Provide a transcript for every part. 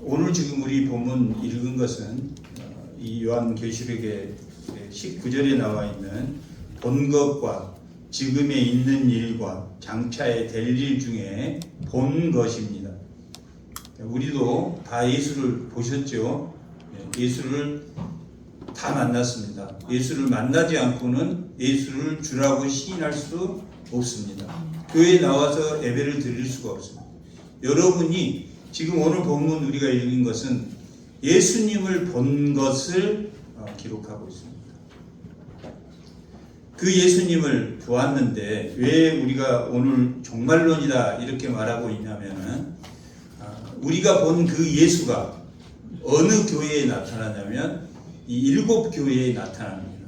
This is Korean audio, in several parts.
오늘 지금 우리 본문 읽은 것은 이 요한계시록의 19절에 나와 있는 본 것과 지금에 있는 일과 장차에 될 일 중에 본 것입니다. 우리도 다 예수를 보셨죠? 예수를 다 만났습니다. 예수를 만나지 않고는 예수를 주라고 시인할 수 없습니다. 교회에 나와서 예배를 드릴 수가 없습니다. 여러분이 지금 오늘 본문 우리가 읽은 것은 예수님을 본 것을 기록하고 있습니다. 그 예수님을 보았는데 왜 우리가 오늘 종말론이다 이렇게 말하고 있냐면은 우리가 본 그 예수가 어느 교회에 나타나냐면 이 일곱 교회에 나타납니다.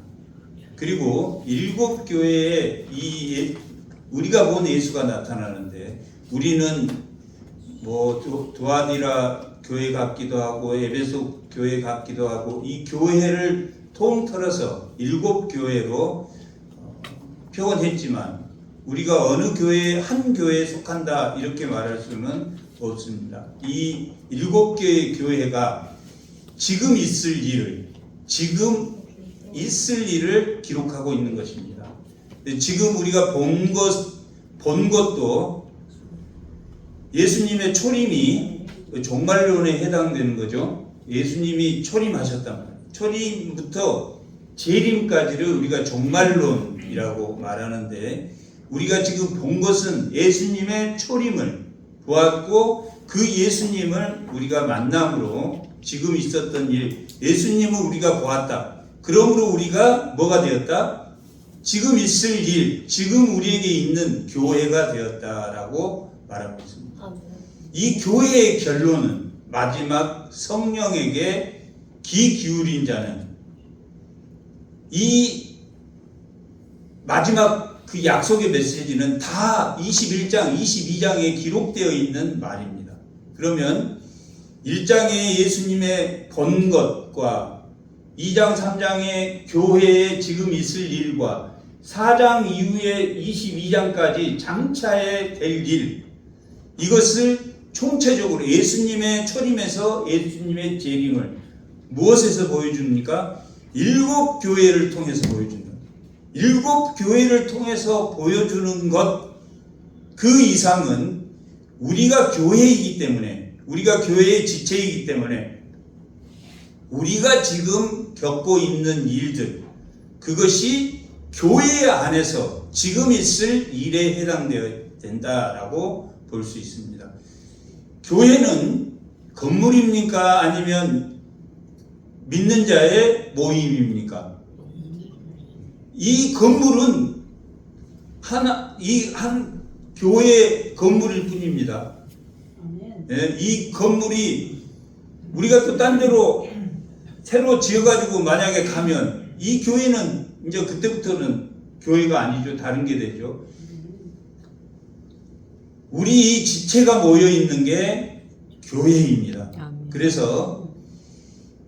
그리고 일곱 교회에 우리가 본 예수가 나타나는데 우리는 뭐 두아디라 교회 같기도 하고 에베소 교회 같기도 하고 이 교회를 통틀어서 일곱 교회로 표현했지만 우리가 어느 교회 한 교회에 속한다 이렇게 말할 수는 없습니다. 이 일곱 개의 교회가 지금 있을 일을 기록하고 있는 것입니다. 지금 우리가 본 것도 예수님의 초림이 종말론에 해당되는 거죠. 예수님이 초림하셨단 말이에요. 초림부터 재림까지를 우리가 종말론이라고 말하는데 우리가 지금 본 것은 예수님의 초림을 보았고 그 예수님을 우리가 만남으로 지금 있었던 일, 예수님을 우리가 보았다. 그러므로 우리가 뭐가 되었다? 지금 있을 일, 지금 우리에게 있는 교회가 되었다라고 말하고 있습니다. 이 교회의 결론은 마지막 성령에게 귀 기울인 자는 이 마지막 그 약속의 메시지는 다 21장, 22장에 기록되어 있는 말입니다. 그러면 1장에 예수님의 본 것과 2장, 3장의 교회에 지금 있을 일과 4장 이후에 22장까지 장차에 될 일, 이것을 총체적으로 예수님의 초림에서 예수님의 재림을 무엇에서 보여줍니까? 일곱 교회를 통해서 보여준다. 일곱 교회를 통해서 보여주는 것, 그 이상은 우리가 교회이기 때문에, 우리가 교회의 지체이기 때문에 우리가 지금 겪고 있는 일들, 그것이 교회 안에서 지금 있을 일에 해당되어야 된다라고 볼 수 있습니다. 교회는 건물입니까? 아니면 믿는 자의 모임입니까? 이 건물은 한 교회의 건물일 뿐입니다. 예, 이 건물이 우리가 또 딴 데로 새로 지어가지고 만약에 가면 이 교회는 이제 그때부터는 교회가 아니죠. 다른 게 되죠. 우리 지체가 모여 있는 게 교회입니다. 그래서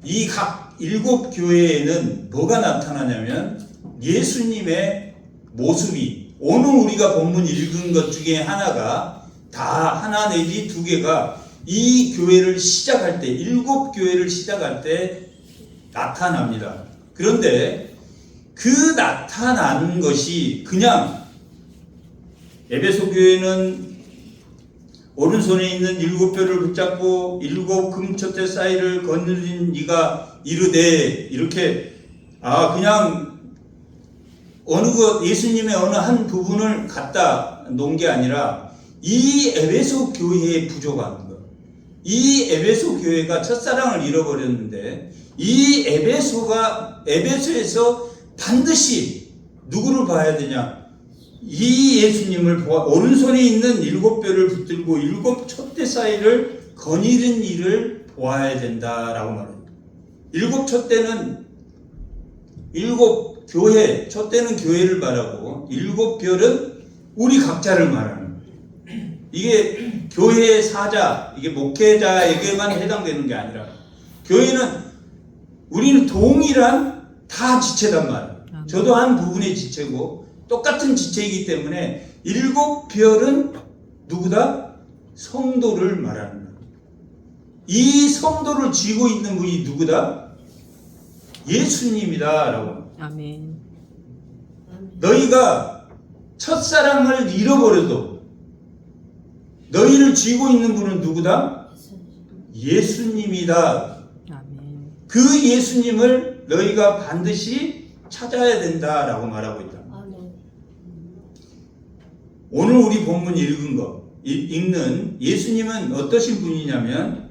이 각 일곱 교회에는 뭐가 나타나냐면 예수님의 모습이 오늘 우리가 본문 읽은 것 중에 하나가 다 하나 내지 두 개가 이 교회를 시작할 때 일곱 교회를 시작할 때 나타납니다. 그런데 그 나타난 것이 그냥 에베소 교회는 오른손에 있는 일곱 뼈를 붙잡고 일곱 금촛대 사이를 거느린 이가 이르되 이렇게 그냥 어느 것 예수님의 어느 한 부분을 갖다 놓은 게 아니라 이 에베소 교회에 부족한 것. 이 에베소 교회가 첫사랑을 잃어버렸는데 이 에베소에서 반드시 누구를 봐야 되냐? 이 예수님을 오른손에 있는 일곱 뼈를 붙들고 일곱 촛대 사이를 거니는 일을 보아야 된다라고 말합니다. 일곱 촛대는 일곱 교회, 촛대는 교회를 말하고 일곱 별은 우리 각자를 말하는 거예요. 이게 교회의 사자, 이게 목회자에게만 해당되는 게 아니라 교회는 우리는 동일한 다 지체단 말이에요. 저도 한 부분의 지체고 똑같은 지체이기 때문에 일곱 별은 누구다? 성도를 말하는 거예요. 이 성도를 쥐고 있는 분이 누구다? 예수님이다 라고. 아멘. 너희가 첫사랑을 잃어버려도 너희를 쥐고 있는 분은 누구다? 예수님이다. 아멘. 그 예수님을 너희가 반드시 찾아야 된다라고 말하고 있다. 오늘 우리 본문 읽는 예수님은 어떠신 분이냐면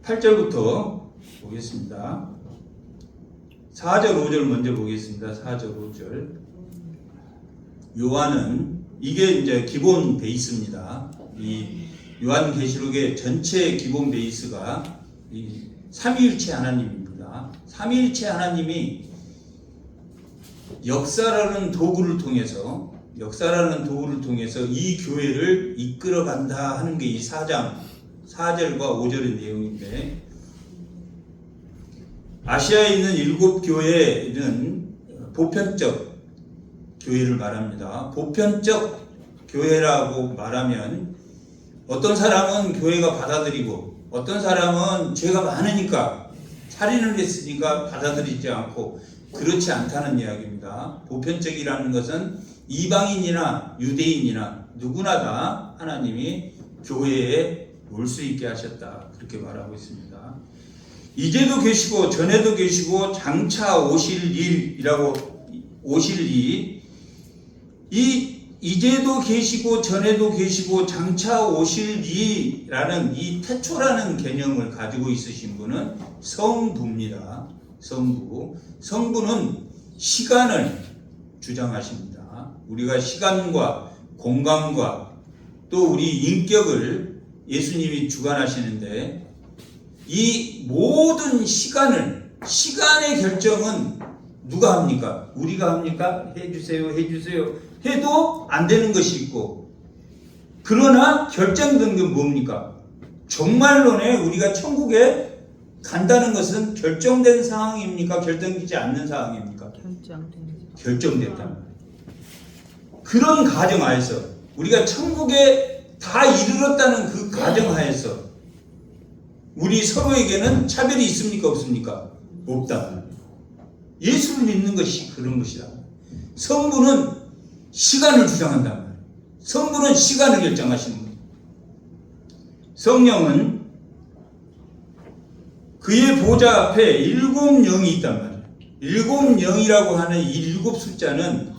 8절부터 보겠습니다. 4절 5절 먼저 보겠습니다. 4절 5절. 요한은 이게 이제 기본 베이스입니다. 이 요한계시록의 전체 기본 베이스가 이 삼위일체 하나님입니다. 삼위일체 하나님이 역사라는 도구를 통해서 이 교회를 이끌어간다 하는 게 이 4장 4절과 5절의 내용인데, 아시아에 있는 7교회는 보편적 교회를 말합니다. 보편적 교회라고 말하면 어떤 사람은 교회가 받아들이고 어떤 사람은 죄가 많으니까 살인을 했으니까 받아들이지 않고, 그렇지 않다는 이야기입니다. 보편적이라는 것은 이방인이나 유대인이나 누구나 다 하나님이 교회에 올 수 있게 하셨다, 그렇게 말하고 있습니다. 이제도 계시고 전에도 계시고 장차 오실 일이라고, 오실 일, 이 이제도 계시고 전에도 계시고 장차 오실 이라는 이 태초라는 개념을 가지고 있으신 분은 성부입니다. 성부는 시간을 주장하십니다. 우리가 시간과 공간과 또 우리 인격을 예수님이 주관하시는데, 이 모든 시간의 결정은 누가 합니까? 우리가 합니까? 해주세요 해도 안 되는 것이 있고, 그러나 결정된 게 뭡니까? 정말로నే 우리가 천국에 간다는 것은 결정된 상황입니까? 결정되지 않는 상황입니까? 결정됐다. 그런 가정하에서 우리가 천국에 다 이르렀다는 그 가정하에서 우리 서로에게는 차별이 있습니까? 없습니까? 없다. 예수를 믿는 것이 그런 것이다. 성부는 시간을 주장한단 말이에요. 성부는 시간을 결정하시는 거예요. 성령은 그의 보좌 앞에 7 영이 있단 말이에요. 7 영이라고 하는 이 7 숫자는,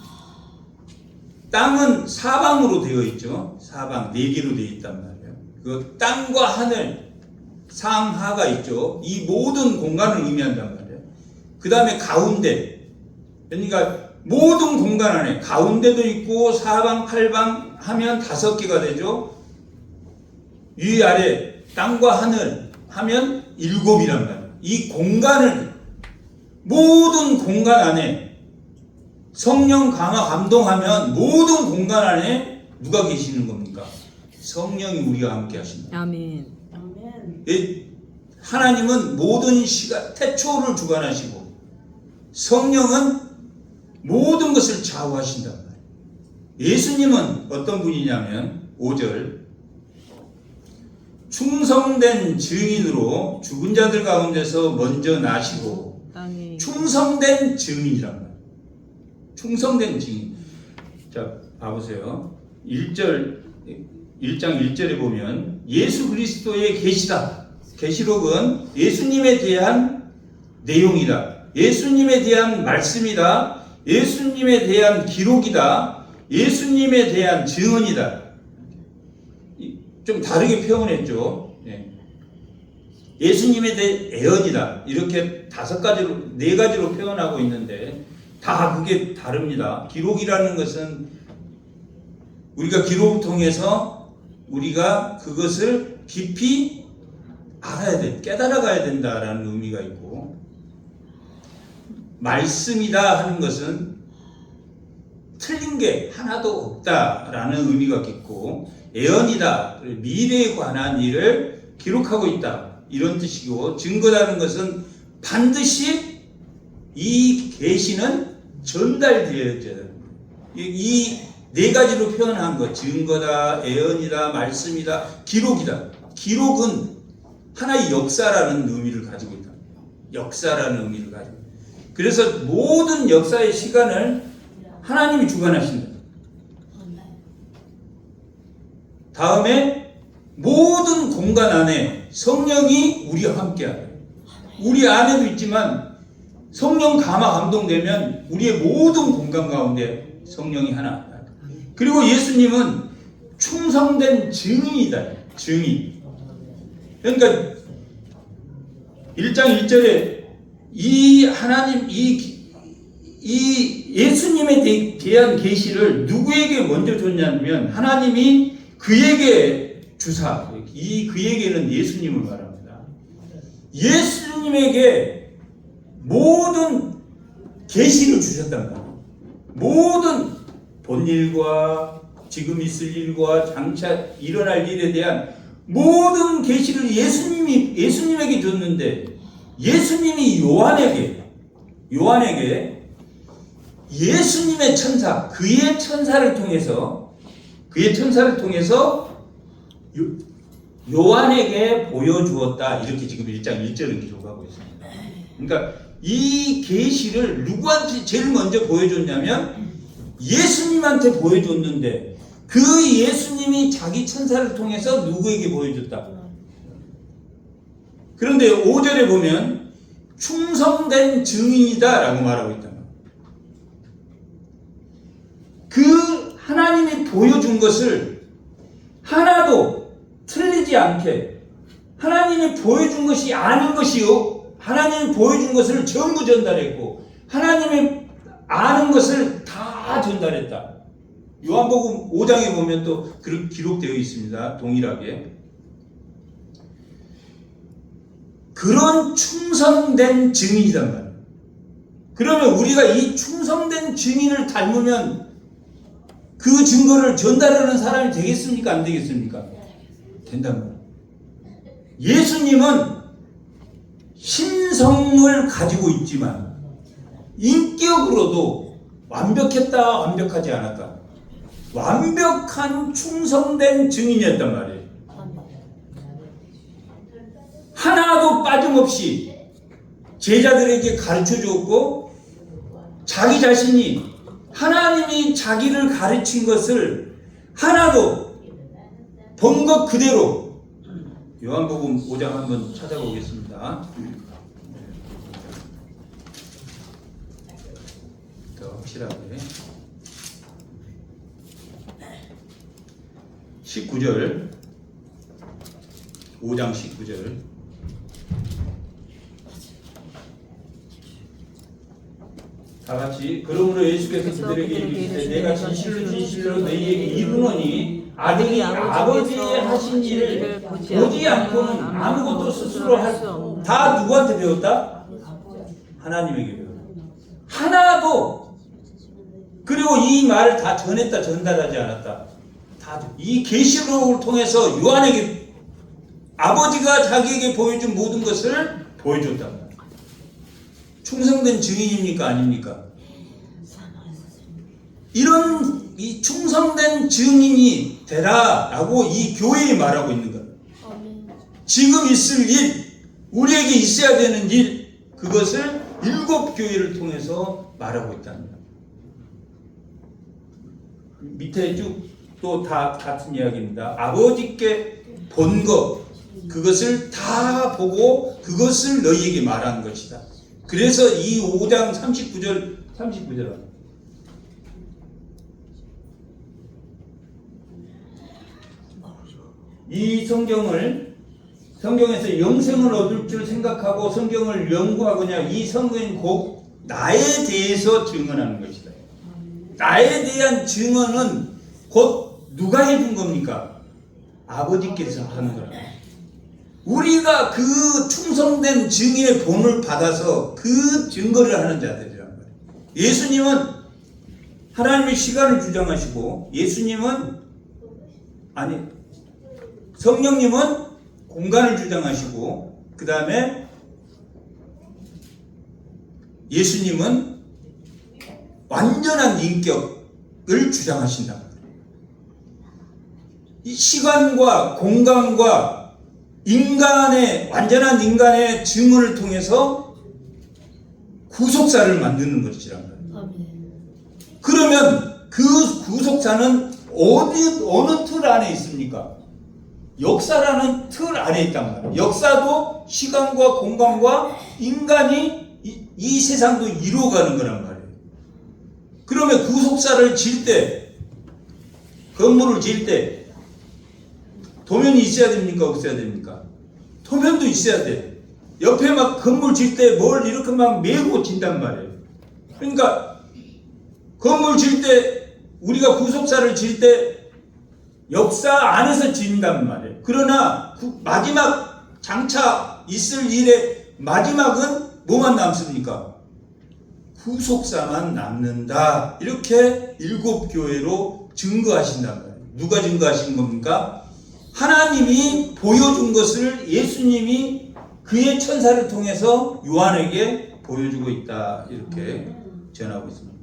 땅은 사방으로 되어 있죠. 사방 4개로 되어 있단 말이에요. 그 땅과 하늘, 상하가 있죠. 이 모든 공간을 의미한단 말이에요. 그 다음에 가운데, 그러니까 모든 공간 안에 가운데도 있고 사방 팔방 하면 5개가 되죠. 위아래 땅과 하늘 하면 7이란 말이에요. 이 공간을, 모든 공간 안에 성령 강화 감동하면 모든 공간 안에 누가 계시는 겁니까? 성령이 우리와 함께 하신다. 아멘. 하나님은 모든 시간 태초를 주관하시고 성령은 모든 것을 좌우하신단 말이에요. 예수님은 어떤 분이냐면 5절, 충성된 증인으로 죽은 자들 가운데서 먼저 나시고, 충성된 증인이란 말이에요. 충성된 증인. 자, 봐보세요. 1장 1절에 보면 예수 그리스도의 계시다. 계시록은 예수님에 대한 내용이다. 예수님에 대한 말씀이다. 예수님에 대한 기록이다. 예수님에 대한 증언이다. 좀 다르게 표현했죠. 예수님에 대해 애언이다. 이렇게 5가지로, 4가지로 표현하고 있는데 다 그게 다릅니다. 기록이라는 것은 우리가 기록을 통해서 우리가 그것을 깊이 알아야 돼, 깨달아가야 된다라는 의미가 있고, 말씀이다 하는 것은 틀린 게 하나도 없다라는 의미가 있고, 예언이다, 미래에 관한 일을 기록하고 있다, 이런 뜻이고, 증거라는 것은 반드시 이 계시는 전달되어야 돼요. 이 네 가지로 표현한 것, 증거다, 예언이다, 말씀이다, 기록이다. 기록은 하나의 역사라는 의미를 가지고 있다. 역사라는 의미를 가지고 있다. 그래서 모든 역사의 시간을 하나님이 주관하신다. 다음에 모든 공간 안에 성령이 우리와 함께하다. 우리 안에도 있지만 성령 감화 감동되면 우리의 모든 공간 가운데 성령이 하나. 그리고 예수님은 충성된 증인이다. 증인. 그러니까 1장 1절에 이 하나님 이 예수님에 대한 계시를 누구에게 먼저 줬냐면 하나님이 그에게 주사. 이 그에게는 예수님을 말합니다. 예수님에게 모든 계시를 주셨단 말이에요. 모든 본일과 지금 있을 일과 장차 일어날 일에 대한 모든 계시를 예수님에게 줬는데 예수님이 요한에게 예수님의 천사, 그의 천사를 통해서 요한에게 보여주었다. 이렇게 지금 1장 1절을 기록하고 있습니다. 그러니까 이 계시를 누구한테 제일 먼저 보여줬냐면 예수님한테 보여줬는데 그 예수님이 자기 천사를 통해서 누구에게 보여줬다. 그런데 5절에 보면 충성된 증인이다 라고 말하고 있다. 그 하나님이 보여준 것을 하나도 틀리지 않게 하나님이 보여준 것이 아닌 것이요 하나님이 보여준 것을 전부 전달했고 하나님이 아는 것을 다 전달했다. 요한복음 5장에 보면 또 그렇게 기록되어 있습니다. 동일하게. 그런 충성된 증인이란 말이에요. 그러면 우리가 이 충성된 증인을 닮으면 그 증거를 전달하는 사람이 되겠습니까? 안 되겠습니까? 된단 말이에요. 예수님은 신성을 가지고 있지만 인격으로도 완벽했다, 완벽하지 않았다. 완벽한 충성된 증인이었단 말이에요. 하나도 빠짐없이 제자들에게 가르쳐 주었고 자기 자신이 하나님이 자기를 가르친 것을 하나도 본 것 그대로 요한복음 5장 한번 찾아보겠습니다. 더 확실하게 19절 5장 19절 다 같이 그러므로 예수께서 그들에게 이르시되 내가 진실로 진실로 너희에게 이르노니 아들이 아버지의 하신 일을 보지 않고는 아무것도 스스로 할 수 다 누구한테 배웠다? 하나님에게 배웠다. 하나도 그리고 이 말을 다 전했다 전달하지 않았다. 다 이 계시록을 통해서 요한에게 아버지가 자기에게 보여준 모든 것을 보여줬다. 충성된 증인입니까? 아닙니까? 이런 이 충성된 증인이 되라라고 이 교회에 말하고 있는 거예요. 지금 있을 일, 우리에게 있어야 되는 일, 그것을 7교회를 통해서 말하고 있다는 거예요. 밑에 쭉 또 다 같은 이야기입니다. 아버지께 본 것, 그것을 다 보고 그것을 너희에게 말한 것이다. 그래서 이 5장 39절 이 성경에서 영생을 얻을 줄 생각하고 성경을 연구하거냐 이 성경은 곧 나에 대해서 증언하는 것이다. 나에 대한 증언은 곧 누가 해준 겁니까? 아버지께서 하는 거라. 우리가 그 충성된 증인의 본을 받아서 그 증거를 하는 자들이란 말이에요. 예수님은 하나님의 시간을 주장하시고 성령님은 공간을 주장하시고 그 다음에 예수님은 완전한 인격 주장하신다. 이 시간과 공간과 완전한 인간의 증언을 통해서 구속사를 만드는 것이란 말이에요. 그러면 그 구속사는 어느 틀 안에 있습니까? 역사라는 틀 안에 있단 말이에요. 역사도 시간과 공간과 인간이 이 세상도 이루어가는 거란 말이에요. 그러면 구속사를 질 때, 건물을 질 때 도면이 있어야 됩니까? 없어야 됩니까? 도면도 있어야 돼. 옆에 막 건물 질 때 뭘 이렇게 막 메고 진단 말이에요. 그러니까 건물 질 때, 우리가 구속사를 질 때 역사 안에서 진단 말이에요. 그러나 마지막 장차 있을 일의 마지막은 뭐만 남습니까? 구속사만 남는다. 이렇게 일곱 교회로 증거하신단 말이에요. 누가 증거하신 겁니까? 하나님이 보여준 것을 예수님이 그의 천사를 통해서 요한에게 보여주고 있다. 이렇게 전하고 있습니다.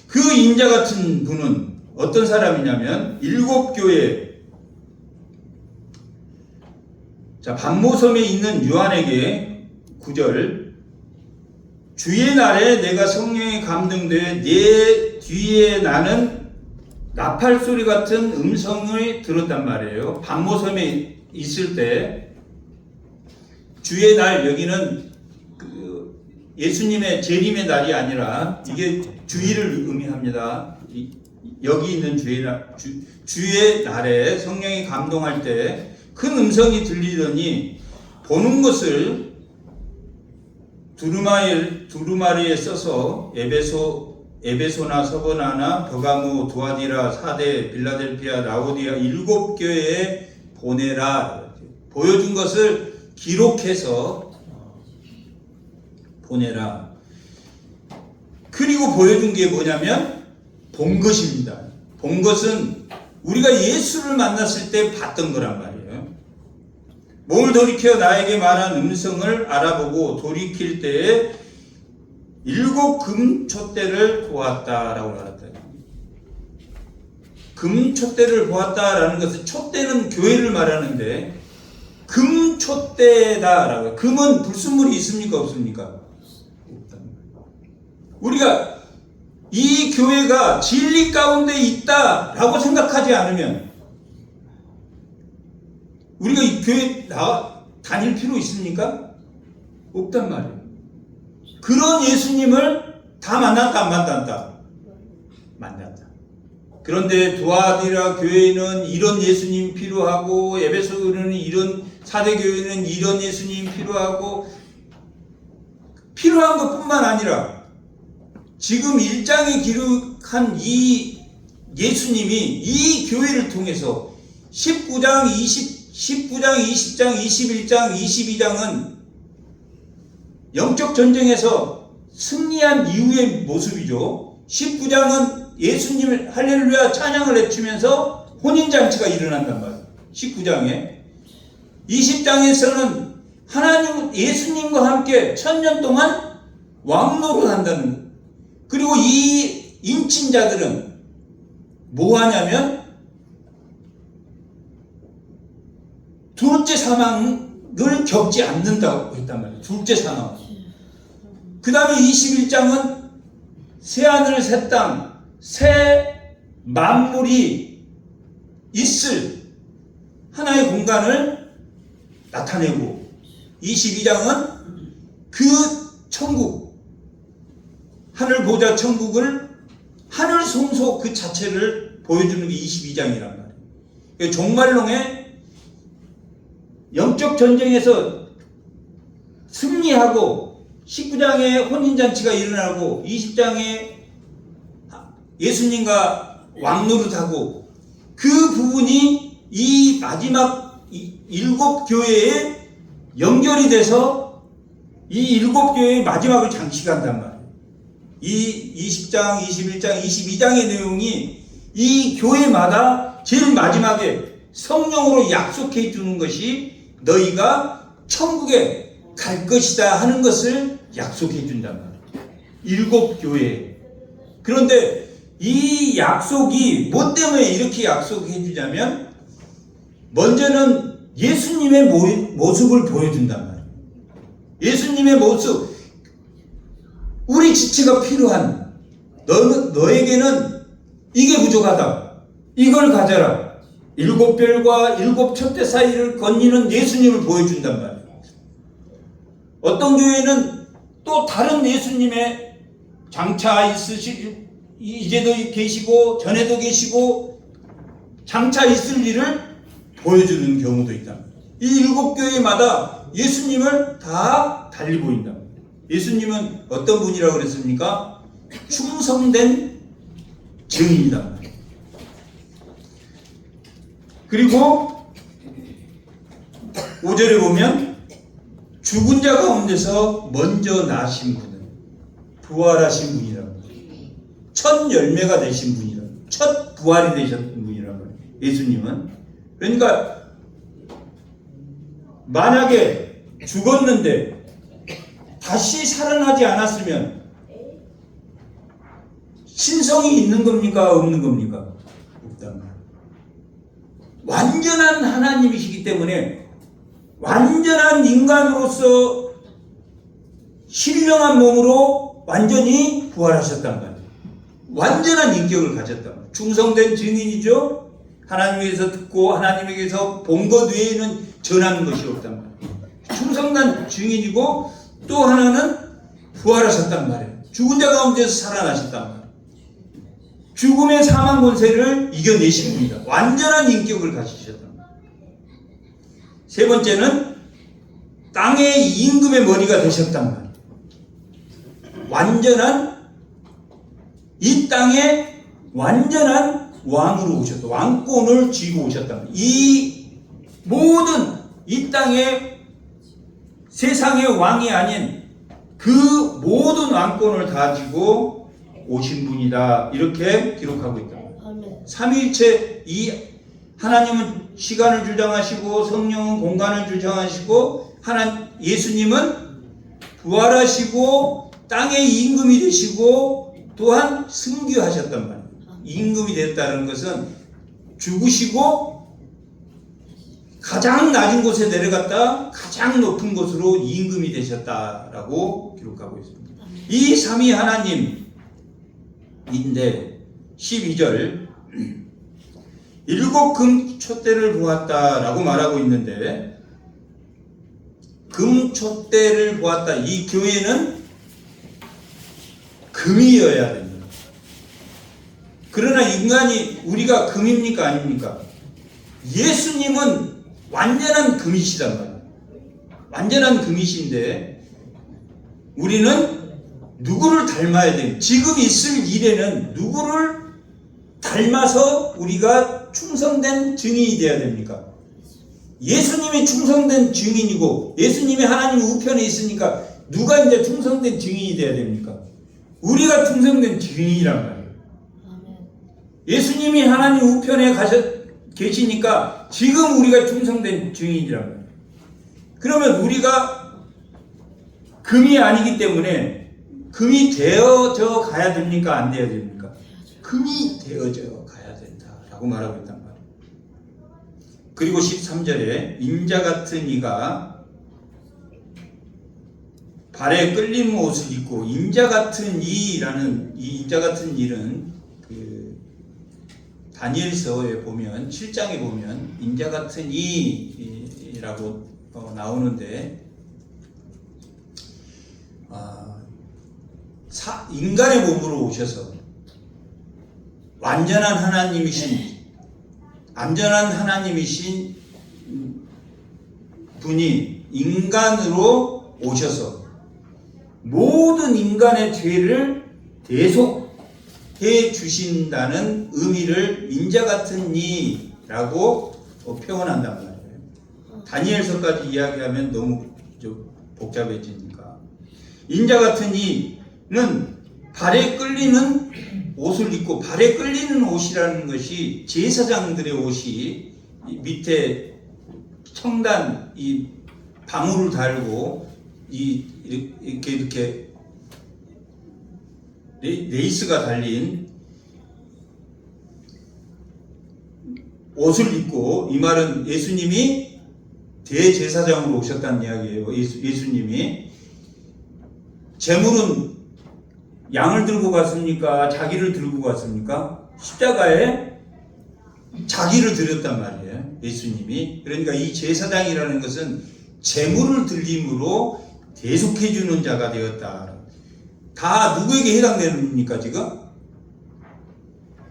그 인자 같은 분은 어떤 사람이냐면 일곱 교회, 자, 반모섬에 있는 요한에게 9절, 주의 날에 내가 성령에 감동되어 내 뒤에 나는 나팔 소리 같은 음성을 들었단 말이에요. 반모섬에 있을 때 주의 날, 여기는 예수님의 재림의 날이 아니라 이게 주일을 의미합니다. 여기 있는 주의 날에 성령이 감동할 때 큰 음성이 들리더니 보는 것을 두루마리에 써서 에베소나 서버나나 버가모, 두아디라, 사데, 빌라델피아, 라오디아 일곱 교회에 보내라. 보여준 것을 기록해서 보내라. 그리고 보여준 게 뭐냐면 본 것입니다. 본 것은 우리가 예수를 만났을 때 봤던 거란 말이에요. 몸을 돌이켜 나에게 말한 음성을 알아보고 돌이킬 때에 일곱 금촛대를 보았다라고 말했다. 금촛대를 보았다라는 것은, 촛대는 교회를 말하는데 금촛대다라고. 금은 불순물이 있습니까? 없습니까? 우리가 이 교회가 진리 가운데 있다라고 생각하지 않으면 우리가 이 교회 다닐 필요 있습니까? 없단 말이에요. 그런 예수님을 다 만났다, 안 만났다? 만났다. 그런데 두아디라 교회는 이런 예수님 필요하고, 에베소 교회는 이런, 사대 교회는 이런 예수님 필요하고, 필요한 것뿐만 아니라 지금 1장에 기록한 이 예수님이 이 교회를 통해서 19장, 20장, 21장, 22장은 영적 전쟁에서 승리한 이후의 모습이죠. 19장은 예수님을 할렐루야 찬양을 외치면서 혼인잔치가 일어난단 말이에요. 19장에. 20장에서는 하나님, 예수님과 함께 1000년 동안 왕노릇 한다는 거예요. 그리고 이 인친자들은 뭐 하냐면 둘째 사망을 겪지 않는다고 했단 말이에요. 둘째 사망. 그 다음에 21장은 새하늘, 새 땅, 새 만물이 있을 하나의 공간을 나타내고, 22장은 그 천국, 하늘 보좌 천국을, 하늘 성소 그 자체를 보여주는 게 22장이란 말이에요. 종말론의 영적 전쟁에서 승리하고 19장에 혼인잔치가 일어나고 20장에 예수님과 왕노릇하고, 그 부분이 이 마지막 일곱 교회에 연결이 돼서 이 일곱 교회의 마지막을 장식한단 말이에요. 이 20장, 21장, 22장의 내용이 이 교회마다 제일 마지막에 성령으로 약속해 주는 것이 너희가 천국에 갈 것이다 하는 것을 약속해 준단 말이에요. 일곱 교회. 그런데 이 약속이 뭐 때문에 이렇게 약속해 주냐면 먼저는 예수님의 모습을 보여준단 말이에요. 예수님의 모습, 우리 지체가 필요한 너에게는 이게 부족하다. 이걸 가져라. 7별과 7촛대 사이를 거니는 예수님을 보여준단 말이에요. 어떤 교회는 또 다른 예수님의 장차 이제도 계시고 전에도 계시고 장차 있을 일을 보여주는 경우도 있다. 이 7교회마다 예수님을 다 달리 보인다. 예수님은 어떤 분이라고 그랬습니까? 충성된 증인이다. 그리고 5절에 보면 죽은 자 가운데서 먼저 나신 분은 부활하신 분이라고, 첫 열매가 되신 분이라고, 첫 부활이 되신 분이라고. 예수님은 그러니까 만약에 죽었는데 다시 살아나지 않았으면 신성이 있는 겁니까? 없는 겁니까? 없단 말이에요. 완전한 하나님이시기 때문에 완전한 인간으로서 신령한 몸으로 완전히 부활하셨단 말이에요. 완전한 인격을 가졌단 말이에요. 충성된 증인이죠. 하나님에게서 듣고 하나님에게서 본 것 외에는 전하는 것이 없단 말이에요. 충성된 증인이고 또 하나는 부활하셨단 말이에요. 죽은 자 가운데서 살아나셨단 말이에요. 죽음의 사망 권세를 이겨내신 분이다. 완전한 인격을 가지셨단 말이에요. 세 번째는 땅의 임금의 머리가 되셨단 말이에요. 완전한 이 땅의 완전한 왕으로 오셨다. 왕권을 쥐고 오셨단 말이에요. 이 모든 이 땅의 세상의 왕이 아닌 그 모든 왕권을 가지고 오신 분이다. 이렇게 기록하고 있다. 삼위일체 이 하나님은 시간을 주장하시고 성령은 공간을 주장하시고 예수님은 부활하시고 땅의 임금이 되시고 또한 승귀하셨단 말이에요. 임금이 됐다는 것은 죽으시고 가장 낮은 곳에 내려갔다 가장 높은 곳으로 임금이 되셨다라고 기록하고 있습니다. 이 삼위 하나님인데 12절 7 금촛대를 보았다라고 말하고 있는데 금촛대를 보았다. 이 교회는 금이어야 됩니다. 그러나 인간이 우리가 금입니까 아닙니까? 예수님은 완전한 금이시단 말이에요. 완전한 금이신데 우리는 누구를 닮아야 돼요? 지금 있을 일에는 누구를 닮아서 우리가 충성된 증인이 되어야 됩니까? 예수님이 충성된 증인이고 예수님이 하나님 우편에 있으니까 누가 이제 충성된 증인이 되어야 됩니까? 우리가 충성된 증인이란 말이에요. 예수님이 하나님 우편에 계시니까 지금 우리가 충성된 증인이란 말이에요. 그러면 우리가 금이 아니기 때문에 금이 되어져 가야 됩니까? 안 되어야 됩니까? 금이 되어져 가야 된다라고 말하고 있단 말이에요. 그리고 13절에 인자 같은 이가 발에 끌린 옷을 입고 인자 같은 이라는 이 인자 같은 일은 다니엘서에 보면 7장에 보면 인자 같은 이라고 나오는데 인간의 몸으로 오셔서 완전한 하나님이신 분이 인간으로 오셔서 모든 인간의 죄를 대속해 주신다는 의미를 인자 같은 이라고 표현한단 말이에요. 다니엘서까지 이야기하면 너무 좀 복잡해지니까 인자 같은 이는 발에 끌리는 옷을 입고 발에 끌리는 옷이라는 것이 제사장들의 옷이 밑에 청단 이 방울을 달고 이렇게 레이스가 달린 옷을 입고, 이 말은 예수님이 대제사장으로 오셨다는 이야기예요. 예수님이. 제물은 양을 들고 갔습니까? 자기를 들고 갔습니까? 십자가에 자기를 드렸단 말이에요. 예수님이. 그러니까 이 제사장이라는 것은 제물을 들림으로 대속해 주는 자가 되었다. 다 누구에게 해당됩니까 지금?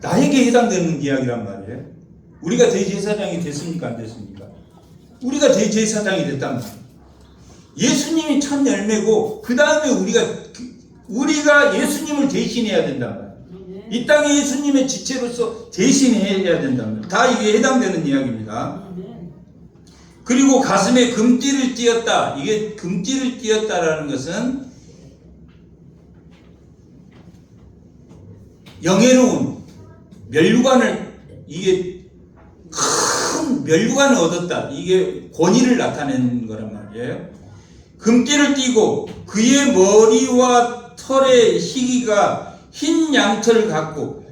나에게 해당되는 이야기란 말이에요. 우리가 대제사장이 됐습니까? 안 됐습니까? 우리가 대제사장이 됐단 말이에요. 예수님이 첫 열매고 그 다음에 우리가 예수님을 대신해야 된단 말이에요. 이 땅에 예수님의 지체로서 대신해야 된단 말이에요. 다 이게 해당되는 이야기입니다. 그리고 가슴에 금띠를 띄었다. 이게 금띠를 띄었다라는 것은 영예로운 면류관을, 이게 큰 면류관을 얻었다. 이게 권위를 나타내는 거란 말이에요. 금띠를 띠고 그의 머리와 털의 희기가 흰 양털을 갖고,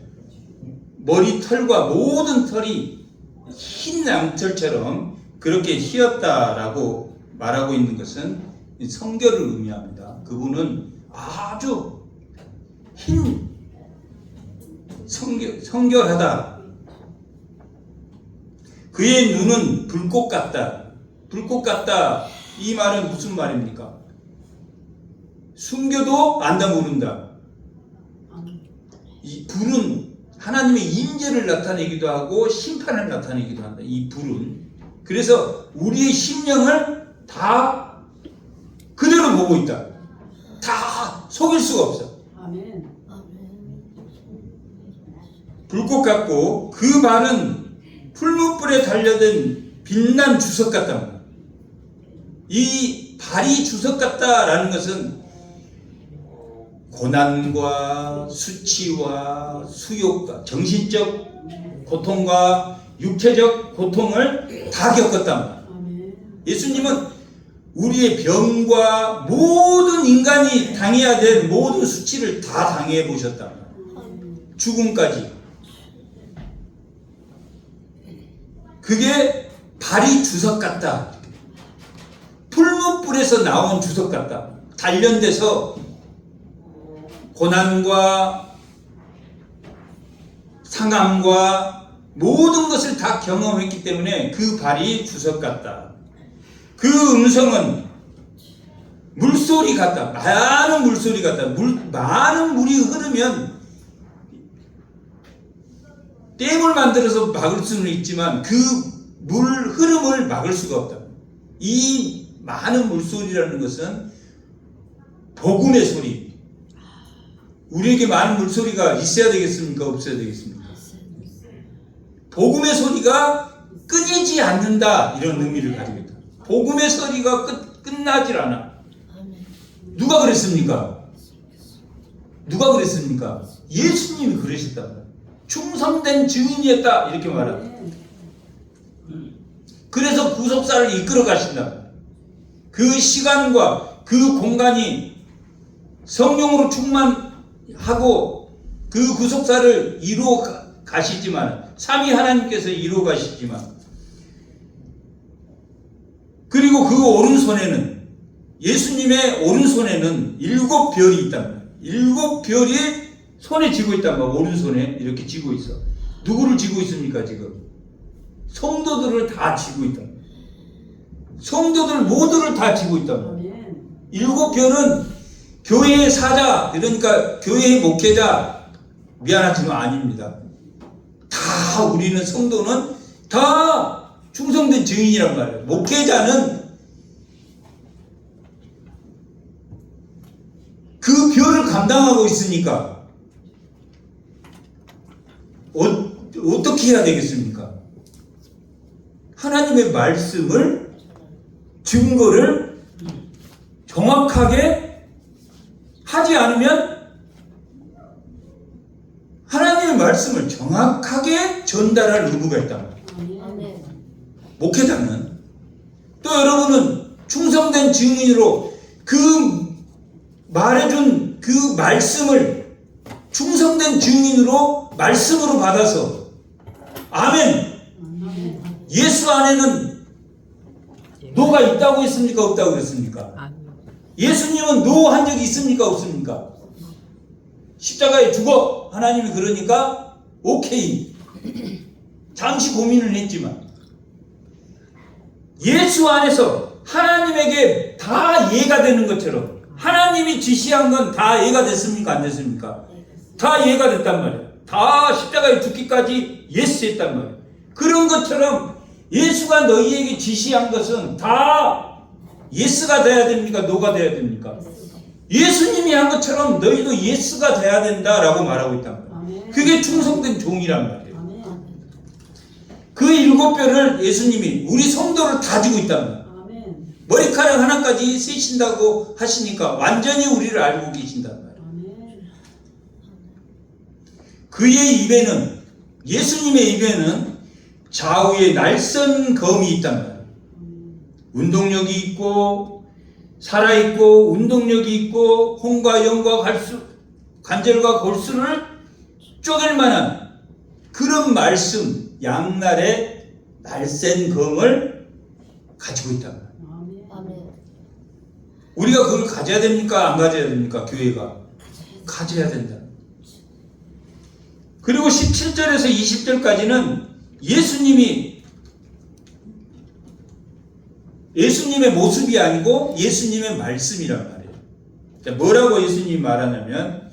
머리 털과 모든 털이 흰 양털처럼 그렇게 희었다라고 말하고 있는 것은 성결을 의미합니다. 그분은 아주 흰 성결하다. 그의 눈은 불꽃 같다. 불꽃 같다. 이 말은 무슨 말입니까? 숨겨도 안다 모른다. 이 불은 하나님의 임재를 나타내기도 하고 심판을 나타내기도 한다. 이 불은. 그래서 우리의 심령을 다 그대로 보고 있다. 다 속일 수가 없어. 아멘. 불꽃 같고 그 발은 풀무불에 달려든 빛난 주석 같다. 이 발이 주석 같다라는 것은 고난과 수치와 수욕과 정신적 고통과 육체적 고통을 다 겪었다. 예수님은 우리의 병과 모든 인간이 당해야 될 모든 수치를 다 당해 보셨다. 죽음까지. 그게 발이 주석 같다. 풀무불에서 나온 주석 같다. 단련돼서 고난과 상함과 모든 것을 다 경험했기 때문에 그 발이 주석 같다. 그 음성은 물소리 같다. 많은 물소리 같다. 많은 물이 흐르면 댐을 만들어서 막을 수는 있지만 그 물 흐름을 막을 수가 없다. 이 많은 물소리라는 것은 복음의 소리. 우리에게 많은 물소리가 있어야 되겠습니까? 없어야 되겠습니까? 복음의 소리가 끊이지 않는다. 이런 의미를 가지고 있다. 복음의 소리가 끝나질 않아. 누가 그랬습니까? 누가 그랬습니까? 예수님이 그러셨다. 충성된 증인이었다. 이렇게 말합니다. 그래서 구속사를 이끌어 가신다. 그 시간과 그 공간이 성령으로 충만하고 그 구속사를 이루어 가시지만, 삼위 하나님께서 이루어 가시지만, 그리고 그 오른손에는, 예수님의 오른손에는 7별이 있답니다. 7별이 손에 쥐고 있단 말이야. 오른손에 이렇게 쥐고 있어. 누구를 쥐고 있습니까 지금? 성도들을 다 쥐고 있다. 성도들 모두를 다 쥐고 있다. 7별은 교회의 사자, 그러니까 교회의 목회자, 미안하지만 아닙니다. 다 우리는 성도는 다 충성된 증인이란 말이에요. 목회자는 그 별을 감당하고 있으니까 어떻게 해야 되겠습니까? 하나님의 말씀을, 증거를 정확하게 하지 않으면, 하나님의 말씀을 정확하게 전달할 의무가 있다. 목회자는. 또 여러분은 충성된 증인으로 그 말해준 그 말씀을 충성된 증인으로 말씀으로 받아서 아멘 예수 안에는 노가 있다고 했습니까? 없다고 그랬습니까? 예수님은 노 한 적이 있습니까? 없습니까? 십자가에 죽어. 하나님이 그러니까 오케이. 잠시 고민을 했지만 예수 안에서 하나님에게 다 이해가 되는 것처럼 하나님이 지시한 건 다 이해가 됐습니까? 안 됐습니까? 다 이해가 됐단 말이에요. 다 십자가에 죽기까지 예스 했단 말이에요. 그런 것처럼 예수가 너희에게 지시한 것은 다 예스가 돼야 됩니까? 노가 돼야 됩니까? 예수님이 한 것처럼 너희도 예스가 돼야 된다라고 말하고 있단 말이에요. 그게 충성된 종이란 말이에요. 그 7뼈를 예수님이 우리 성도를 다지고 있단 말이에요. 머리카락 하나까지 세신다고 하시니까 완전히 우리를 알고 계신단 말이에요. 그의 입에는, 예수님의 입에는 좌우에 날선 검이 있단 말이에요. 운동력이 있고 살아있고 운동력이 있고 홍과 영과 관절과 골수를 쪼갤 만한 그런 말씀, 양날의 날쌘 검을 가지고 있단 말이에요. 우리가 그걸 가져야 됩니까? 안 가져야 됩니까? 교회가 가져야 된다. 그리고 17절에서 20절까지는 예수님의 모습이 아니고 예수님의 말씀이란 말이에요. 자, 뭐라고 예수님이 말하냐면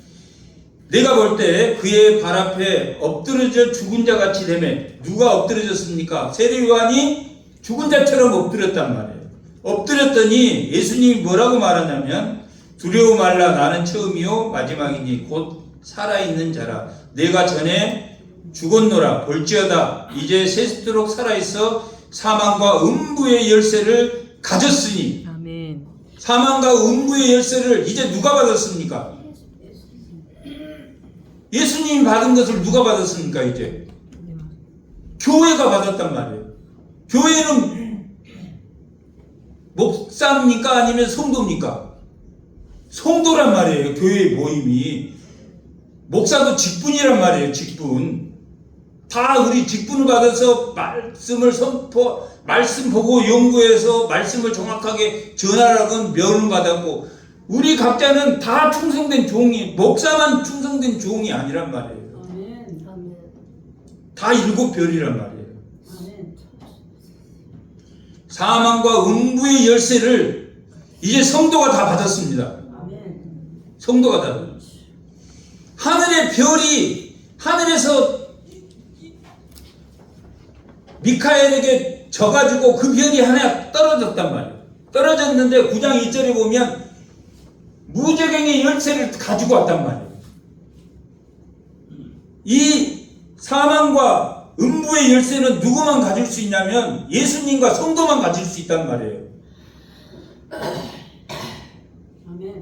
내가 볼 때 그의 발 앞에 엎드러져 죽은 자 같이 되매 누가 엎드러졌습니까? 세례 요한이 죽은 자처럼 엎드렸단 말이에요. 엎드렸더니 예수님이 뭐라고 말하냐면 두려워 말라 나는 처음이요 마지막이니 곧 살아있는 자라 내가 전에 죽었노라 볼지어다 이제 세습도록 살아있어 사망과 음부의 열쇠를 가졌으니 아멘. 사망과 음부의 열쇠를 이제 누가 받았습니까? 예수님이 받은 것을 누가 받았습니까? 이제 교회가 받았단 말이에요. 교회는 목사입니까? 아니면 성도입니까? 성도란 말이에요. 교회의 모임이. 목사도 직분이란 말이에요. 직분. 다 우리 직분을 받아서 말씀 보고 연구해서 말씀을 정확하게 전하라고 면을 받았고 우리 각자는 다 충성된 종이, 목사만 충성된 종이 아니란 말이에요. 다 7별이란 말이에요. 사망과 음부의 열쇠를 이제 성도가 다 받았습니다. 성도가 다 받았습니다. 하늘의 별이 하늘에서 미카엘에게 져가지고 그 별이 하나 떨어졌단 말이에요. 떨어졌는데 9장 2절에 보면 무저갱의 열쇠를 가지고 왔단 말이에요. 이 사망과 음부의 열쇠는 누구만 가질 수 있냐면 예수님과 성도만 가질 수 있단 말이에요.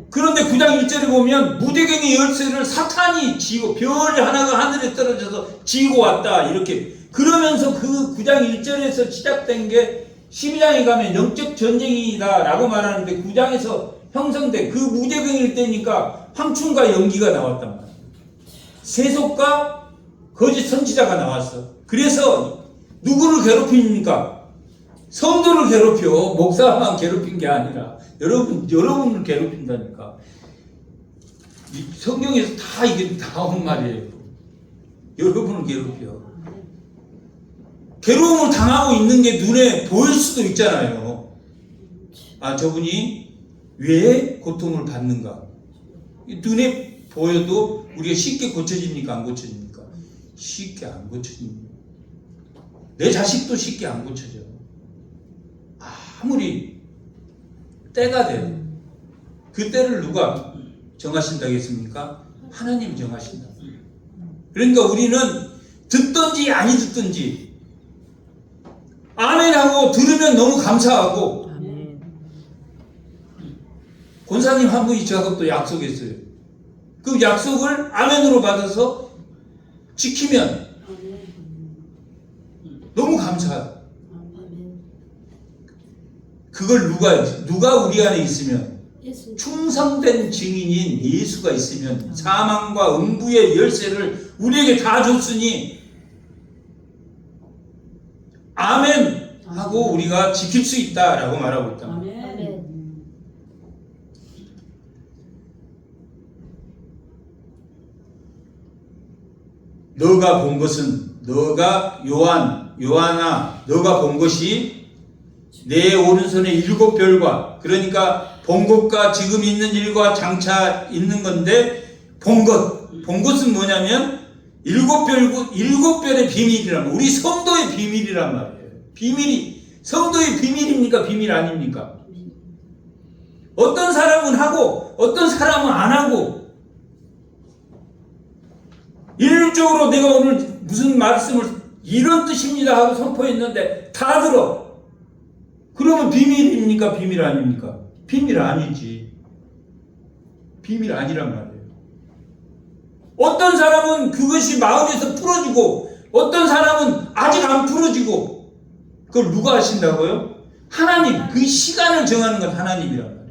그런데 9장 1절에 보면 무저갱의 열쇠를 사탄이 쥐고 별 하나가 하늘에 떨어져서 쥐고 왔다 이렇게 그러면서 그 9장 1절에서 시작된 게 12장에 가면 영적 전쟁이다 라고 말하는데 9장에서 형성된 그 무저갱일 때니까 황충과 연기가 나왔단 말이에요. 세속과 거짓 선지자가 나왔어. 그래서 누구를 괴롭힙니까? 성도를 괴롭혀. 목사만 괴롭힌 게 아니라 여러분을 괴롭힌다니까. 이 성경에서 다 이게 나온 말이에요. 여러분을 괴롭혀. 괴로움을 당하고 있는 게 눈에 보일 수도 있잖아요. 아, 저분이 왜 고통을 받는가? 눈에 보여도 우리가 쉽게 고쳐집니까? 안 고쳐집니까? 쉽게 안 고쳐집니다. 내 자식도 쉽게 안 고쳐져. 아무리 때가 돼도 그 때를 누가 정하신다고 했습니까? 하나님이 정하신다. 그러니까 우리는 듣든지 아니 듣든지 아멘하고 들으면 너무 감사하고 권사님 한 분이 저하고 또 약속했어요. 그 약속을 아멘으로 받아서 지키면 너무 감사해요. 그걸 누가 우리 안에 있으면 충성된 증인인 예수가 있으면 사망과 음부의 열쇠를 우리에게 다 줬으니 아멘 하고 우리가 지킬 수 있다라고 말하고 있다. 아멘. 너가 본 것은 너가 요한아 너가 본 것이 내 오른손에 7별과 그러니까 본 것과 지금 있는 일과 장차 있는 건데 본 것은 뭐냐면 7별의 비밀이란 우리 성도의 비밀이란 말이에요. 비밀이 성도의 비밀입니까? 비밀 아닙니까? 어떤 사람은 하고 어떤 사람은 안 하고 일률적으로 내가 오늘 무슨 말씀을 이런 뜻입니다 하고 선포했는데 다 들어. 그러면 비밀입니까? 비밀 아닙니까? 비밀 아니지. 비밀 아니란 말이에요. 어떤 사람은 그것이 마음에서 풀어지고 어떤 사람은 아직 안 풀어지고 그걸 누가 하신다고요? 하나님. 그 시간을 정하는 건 하나님이란 말이에요.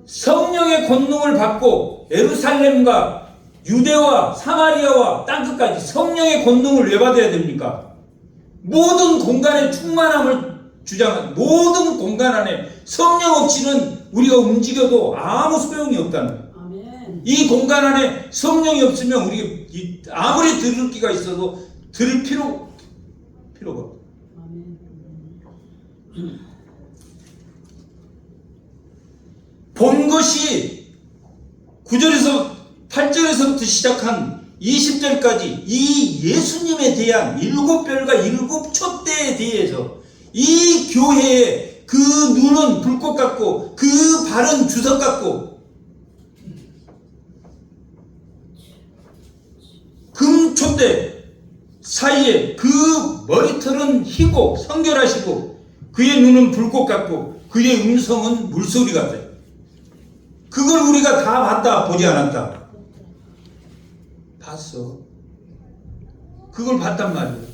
성령의 권능을 받고 예루살렘과 유대와 사마리아와 땅끝까지 성령의 권능을 왜 받아야 됩니까? 모든 공간의 충만함을 주장한 모든 공간 안에 성령 없이는 우리가 움직여도 아무 소용이 없다는 거예요. 아멘. 이 공간 안에 성령이 없으면 우리 아무리 들을 기가 있어도 들을 필요가 없어요. 아멘. 본 것이 9절에서 8절에서부터 시작한 20절까지 이 예수님에 대한 7별과 7촛대에 대해서 이 교회의 그 눈은 불꽃 같고 그 발은 주석 같고 금촛대 사이에 그 머리털은 희고 성결하시고 그의 눈은 불꽃 같고 그의 음성은 물소리 같아요. 그걸 우리가 다 봤다 보지 않았다? 봤어. 그걸 봤단 말이에요.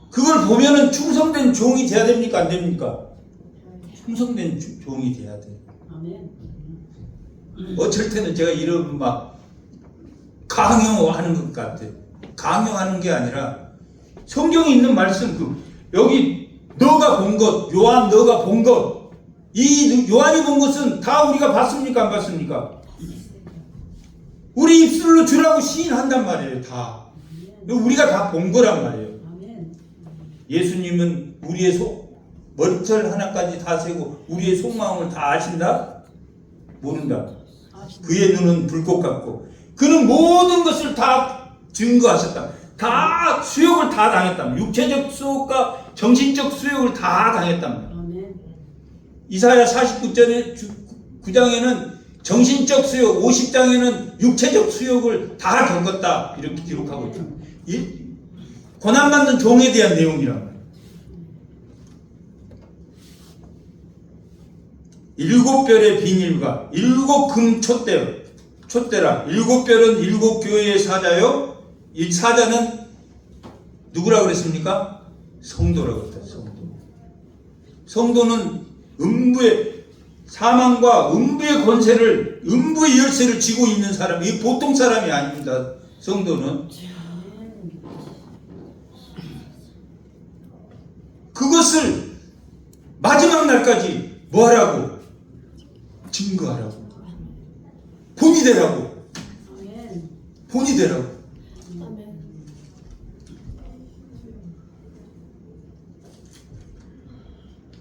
그걸 보면은 충성된 종이 돼야 됩니까? 안 됩니까? 충성된 종이 돼야 돼. 아멘. 어쩔 때는 제가 이런 막 강요하는 것 같아요. 강요하는 게 아니라 성경에 있는 말씀 여기 너가 본 것, 요한 너가 본 것, 이 요한이 본 것은 다 우리가 봤습니까? 안 봤습니까? 우리 입술로 주라고 시인한단 말이에요. 다. 우리가 다 본 거란 말이에요. 아멘. 예수님은 우리의 머리털 하나까지 다 세고 우리의 속마음을 다 아신다? 모른다. 그의 눈은 불꽃 같고 그는 모든 것을 다 증거하셨다. 다 수욕을 다 당했다. 육체적 수욕과 정신적 수욕을 다 당했단 말이에요. 아멘. 이사야 49장에는 정신적 수욕, 50장에는 육체적 수욕을 다 겪었다. 이렇게 기록하고 있다. 고난받는 종에 대한 내용이란 말이에요. 7별의 비밀과 7금 촛대라. 7별은 7교회의 사자요. 이 사자는 누구라고 그랬습니까? 성도라고 했다. 성도는 사망과 음부의 권세를, 음부의 열쇠를 쥐고 있는 사람이, 이 보통 사람이 아닙니다. 성도는. 그것을 마지막 날까지 뭐 하라고? 증거하라고. 본이 되라고. 아멘. 본이 되라고. 아멘.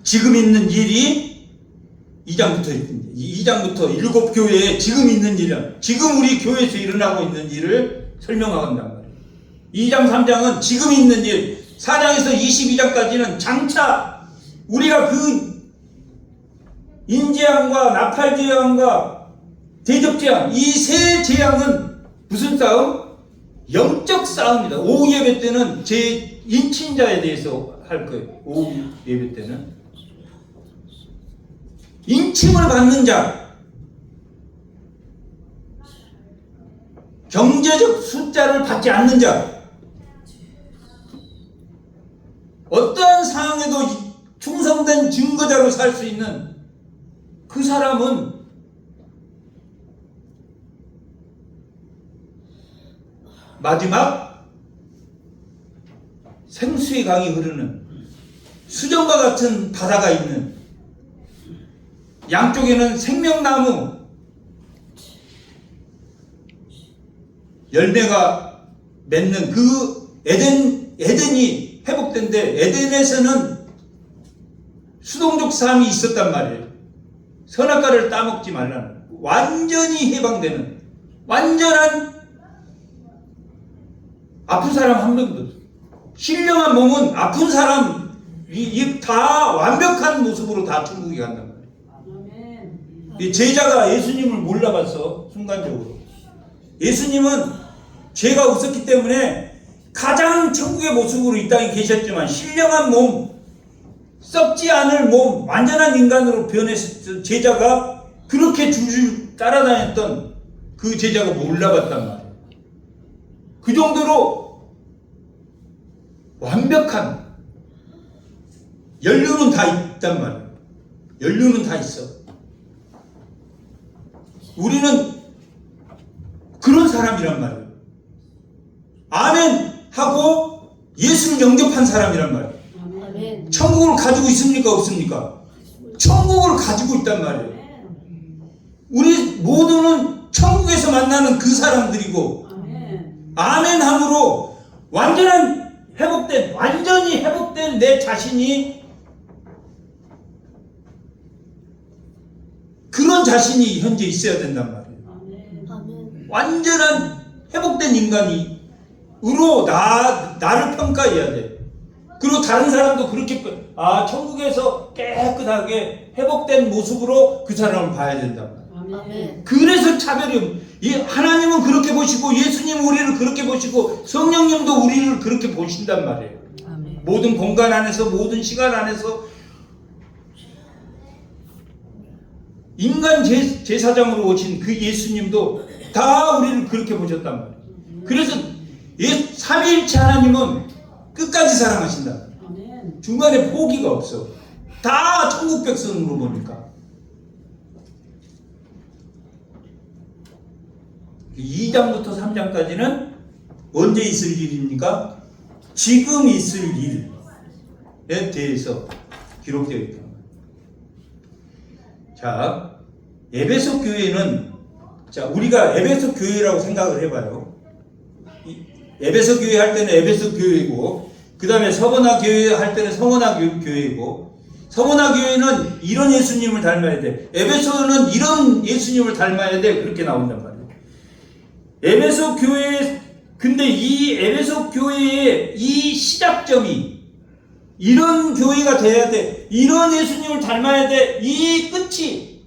지금 있는 일이 2장부터 있습니다. 2장부터 7교회에 지금 있는 일이야. 지금 우리 교회에서 일어나고 있는 일을 설명한단 말이에요. 2장, 3장은 지금 있는 일, 4장에서 22장까지는 장차 우리가 그 인재앙과 나팔재앙과 대접재앙, 이 세 재앙은 무슨 싸움? 영적 싸움이다. 오후 예배 때는 제 인친자에 대해서 할 거예요. 오후 예배 때는. 인침을 받는 자, 경제적 숫자를 받지 않는 자, 어떠한 상황에도 충성된 증거자로 살 수 있는 그 사람은 마지막 생수의 강이 흐르는 수정과 같은 바다가 있는 양쪽에는 생명나무 열매가 맺는 그 에덴이 회복된데 에덴에서는 수동적 삶이 있었단 말이에요. 선악과를 따먹지 말라는 완전히 해방되는 완전한 아픈 사람 한 명도 없어요. 신령한 몸은 아픈 사람 다 완벽한 모습으로 다 천국에 간단 말이에요. 이 제자가 예수님을 몰라봐서 순간적으로 예수님은 죄가 없었기 때문에 가장 천국의 모습으로 이 땅에 계셨지만 신령한 몸, 썩지 않을 몸, 완전한 인간으로 변했을 제자가 그렇게 줄줄 따라다녔던 그 제자가 몰라봤단 말이에요. 그 정도로 완벽한 연륜은 다 있단 말이에요. 연륜은 다 있어. 우리는 그런 사람이란 말이에요. 아멘 하고 예수를 영접한 사람이란 말이에요. 아멘. 천국을 가지고 있습니까? 없습니까? 천국을 가지고 있단 말이에요. 우리 모두는 천국에서 만나는 그 사람들이고 아멘 함으로 완전히 회복된 내 자신이 그런 자신이 현재 있어야 된단 말이에요. 아멘. 완전한 회복된 인간이로 나를 평가해야 돼. 그리고 다른 사람도 그렇게 천국에서 깨끗하게 회복된 모습으로 그 사람을 봐야 된단 말이에요. 아멘. 그래서 차별이 하나님은 그렇게 보시고 예수님은 우리를 그렇게 보시고 성령님도 우리를 그렇게 보신단 말이에요. 아멘. 모든 공간 안에서 모든 시간 안에서 인간 제사장으로 오신 그 예수님도 다 우리를 그렇게 보셨단 말이에요. 그래서 삼위일체 하나님은 끝까지 사랑하신다. 아멘. 중간에 포기가 없어. 다 천국 백성으로 보니까. 2장부터 3장까지는 언제 있을 일입니까? 지금 있을 일에 대해서 기록되어 있다. 자, 에베소 교회는 우리가 에베소 교회라고 생각을 해봐요. 에베소 교회 할 때는 에베소 교회고, 그 다음에 서머나 교회 할 때는 서머나 교회고, 서머나 교회는 이런 예수님을 닮아야 돼. 에베소는 이런 예수님을 닮아야 돼. 그렇게 나온단 말이에요. 에베소 교회, 근데 이 에베소 교회의 이 시작점이 이런 교회가 돼야 돼. 이런 예수님을 닮아야 돼. 이 끝이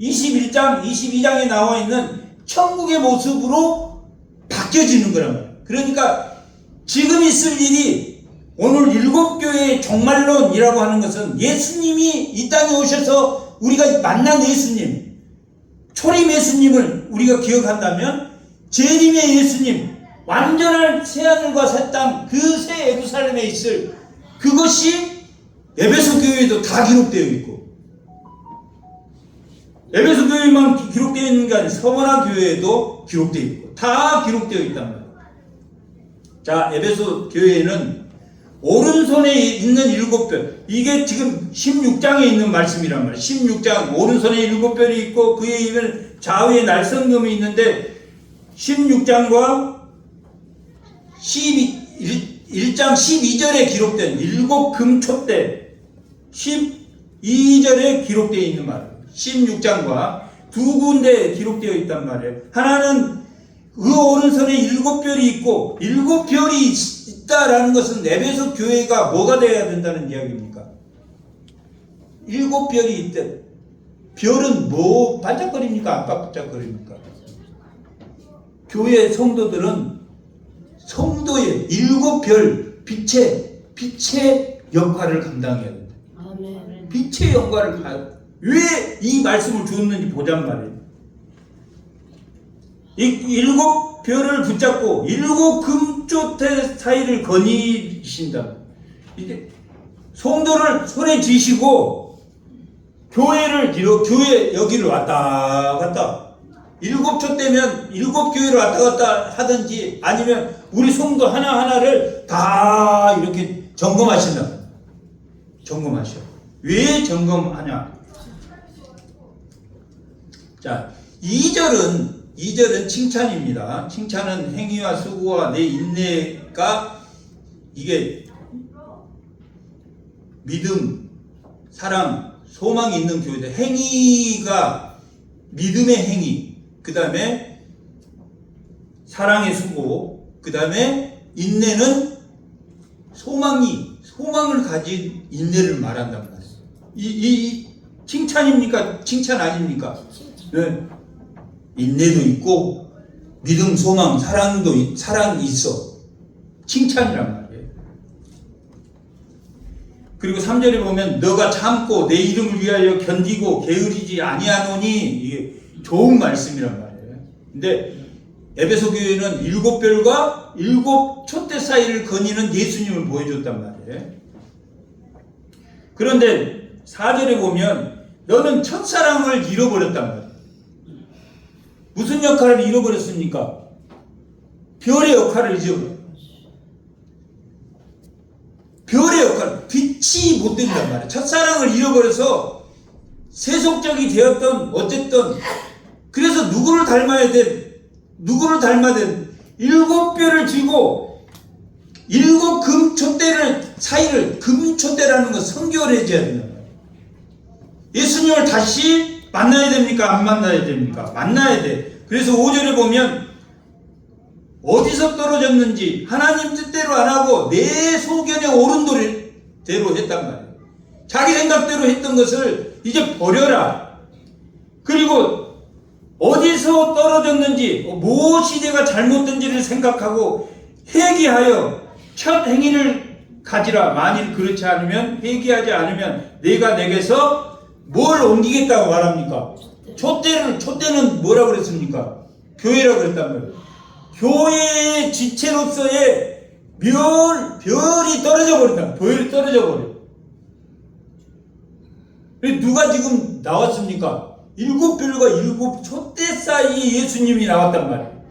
21장, 22장에 나와 있는 천국의 모습으로 바뀌어지는 거란 말이에요. 그러니까 지금 있을 일이 오늘 7교회의 종말론이라고 하는 것은 예수님이 이 땅에 오셔서 우리가 만난 예수님, 초림 예수님을 우리가 기억한다면 재림의 예수님, 완전한 새하늘과 새 땅, 그 새 예루살렘에 있을 그것이 에베소 교회에도 다 기록되어 있고, 에베소 교회만 기록되어 있는 게 아니라 서머나 교회에도 기록되어 있고, 다 기록되어 있단 말이에요. 자, 에베소 교회에는 오른손에 있는 7별, 이게 지금 16장에 있는 말씀이란 말이에요. 16장 오른손에 7별이 있고 그에 있는 좌우에 날성금이 있는데 16장과 1장 12절에 기록된 7금촛대 12절에 기록되어 있는 말이에요. 16장과 두 군데에 기록되어 있단 말이에요. 하나는 그 오른손에 7별이 있고 7별이 있다라는 것은 에베소 교회가 뭐가 되어야 된다는 이야기입니까? 7별이 있대. 별은 뭐 반짝거립니까? 안 반짝거립니까? 교회 성도들은 성도의 7별 빛의 역할을 감당해야 된다. 아멘. 빛의 역할을 왜 이 말씀을 주었는지 보잔 말이에요. 이 7별을 붙잡고 7금촛대 사이를 거니신다. 이제 성도를 손에 쥐시고 교회 여기를 왔다 갔다 7초 때면 7교회를 왔다 갔다 하든지 아니면 우리 성도 하나하나를 다 이렇게 점검하신다. 점검하셔. 왜 점검하냐? 자, 2절은 칭찬입니다. 칭찬은 행위와 수고와 내 인내가 이게 믿음, 사랑, 소망이 있는 교회다. 행위가 믿음의 행위, 그 다음에 사랑의 수고, 그 다음에 인내는 소망을 가진 인내를 말한단 말이에요. 이 칭찬입니까? 칭찬 아닙니까? 네. 인내도 있고 믿음, 소망, 사랑이 있어. 칭찬이란 말이에요. 그리고 3절에 보면 너가 참고 내 이름을 위하여 견디고 게으르지 아니하노니, 이게 좋은 말씀이란 말이에요. 근데 에베소 교회는 7별과 7 촛대 사이를 거니는 예수님을 보여줬단 말이에요. 그런데 4절에 보면 너는 첫사랑을 잃어버렸단 말이에요. 무슨 역할을 잃어버렸습니까? 별의 역할을 잊어버렸어요. 별의 역할, 빛이 못 된단 말이에요. 첫사랑을 잃어버려서 세속적이 되었던 어쨌든, 그래서 누구를 닮아야 돼? 7별을 쥐고 7 금촛대를 사이를, 금촛대라는 건 성교를 해줘야 된다. 예수님을 다시 만나야 됩니까? 안 만나야 됩니까? 만나야 돼. 그래서 5절에 보면 어디서 떨어졌는지 하나님 뜻대로 안 하고 내 소견에 옳은 대로 했단 말이에요. 자기 생각대로 했던 것을 이제 버려라. 그리고 어디서 떨어졌는지, 무엇이 내가 잘못된지를 생각하고 회개하여 첫 행위를 가지라. 만일 그렇지 않으면, 회개하지 않으면 내가 내게서 뭘 옮기겠다고 말합니까? 촛대는 뭐라고 그랬습니까? 교회라고 그랬단 말이에요. 교회의 지체로서의 별이 떨어져 버린다. 별이 떨어져 버려. 누가 지금 나왔습니까? 7별과 7 촛대 사이에 예수님이 나왔단 말이에요.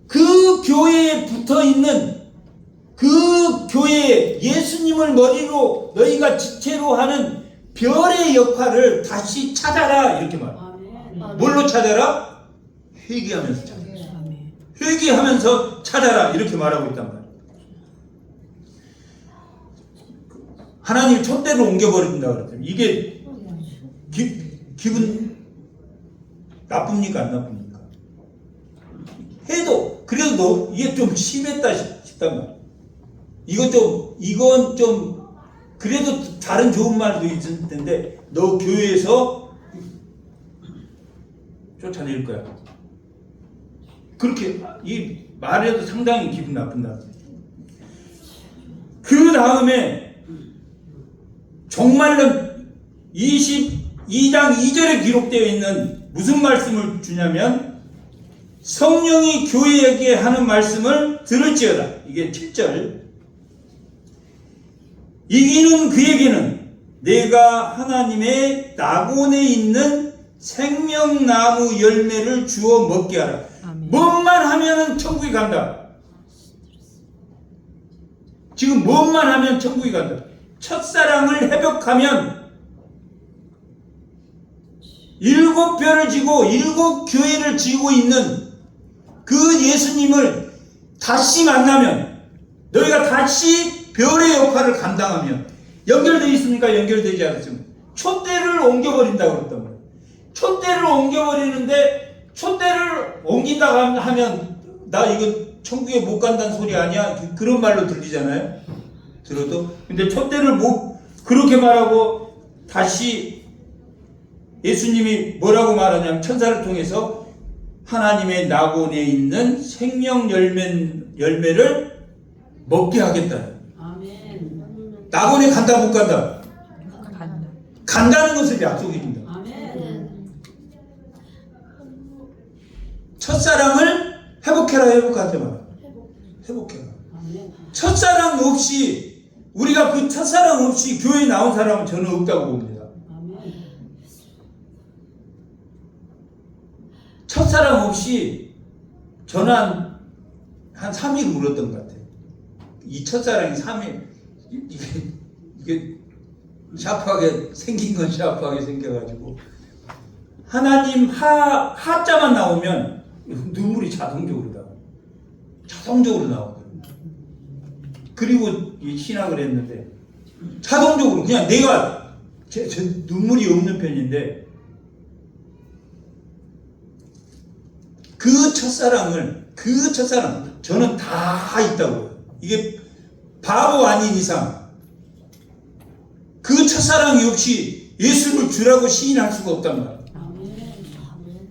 그 교회에 붙어 있는, 그 교회에 예수님을 머리로 너희가 지체로 하는 별의 역할을 다시 찾아라, 이렇게 말해요. 뭘로 찾아라? 회개하면서 찾아라. 회개하면서 찾아라, 이렇게 말하고 있단 말이에요. 하나님이 촛대를 옮겨버린다 그랬더니 이게 기분 나쁩니까? 안 나쁩니까? 해도 그래도 이게 좀 심했다 싶단 말이에요. 이건 좀 그래도 다른 좋은 말도 있을 텐데 너 교회에서 쫓아낼 거야. 그렇게 이 말에도 상당히 기분 나쁜다. 그 다음에 정말로 22장 2절에 기록되어 있는 무슨 말씀을 주냐면 성령이 교회에게 하는 말씀을 들을지어다. 이게 7절. 이기는 그에게는 내가 하나님의 낙원에 있는 생명나무 열매를 주어 먹게 하라. 뭔만 하면은 천국에 간다. 지금 뭔만 하면 천국에 간다. 첫사랑을 회복하면 7별을 지고 7 교회를 지고 있는 그 예수님을 다시 만나면, 너희가 다시 별의 역할을 감당하면, 연결되어 있습니까? 연결되지 않았습니까? 촛대를 옮겨버린다고 그랬단 말이에요. 촛대를 옮겨버리는데, 촛대를 옮긴다고 하면 나 이거 천국에 못 간다는 소리 아니야? 그런 말로 들리잖아요. 들어도. 근데 촛대를 그렇게 말하고 다시 예수님이 뭐라고 말하냐면 천사를 통해서 하나님의 낙원에 있는 생명 열매를 먹게 하겠다. 아멘. 낙원에 간다 못 간다? 간다는 것을 약속입니다. 아멘. 첫사랑을 회복하지 마라. 회복해라. 아멘. 첫사랑 없이, 우리가 그 첫사랑 없이 교회에 나온 사람은 저는 없다고 봅니다. 아멘. 첫사랑 없이 저는 한 3일 울었던 것 같아요. 이 첫사랑이 3일 이게 샤프하게 생긴 건 샤프하게 생겨가지고 하나님 하자만 나오면 눈물이 자동적으로 나오거든요. 그리고 이 신학을 했는데 자동적으로 그냥 내가 제 눈물이 없는 편인데 그 첫사랑 저는 다 있다고요. 이게 바보 아닌 이상 그 첫사랑이 없이 예수를 주라고 시인할 수가 없단 말이에요. 아멘. 아멘.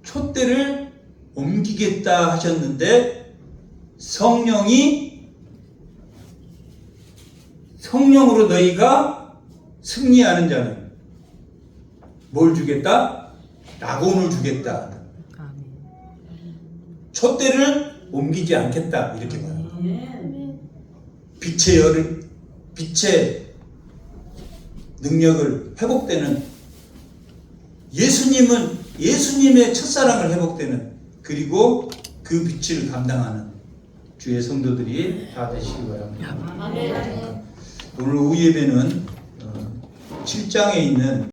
촛대를 옮기겠다 하셨는데 성령으로 너희가 승리하는 자는 뭘 주겠다? 낙원을 주겠다. 촛대를 옮기지 않겠다 이렇게 말합니다. 아멘. 빛의 능력을 회복되는 예수님의 첫사랑을 회복되는 그리고 그 빛을 감당하는 주의 성도들이 다 되시기 바랍니다. 아멘. 오늘 오후 예배는 7장에 있는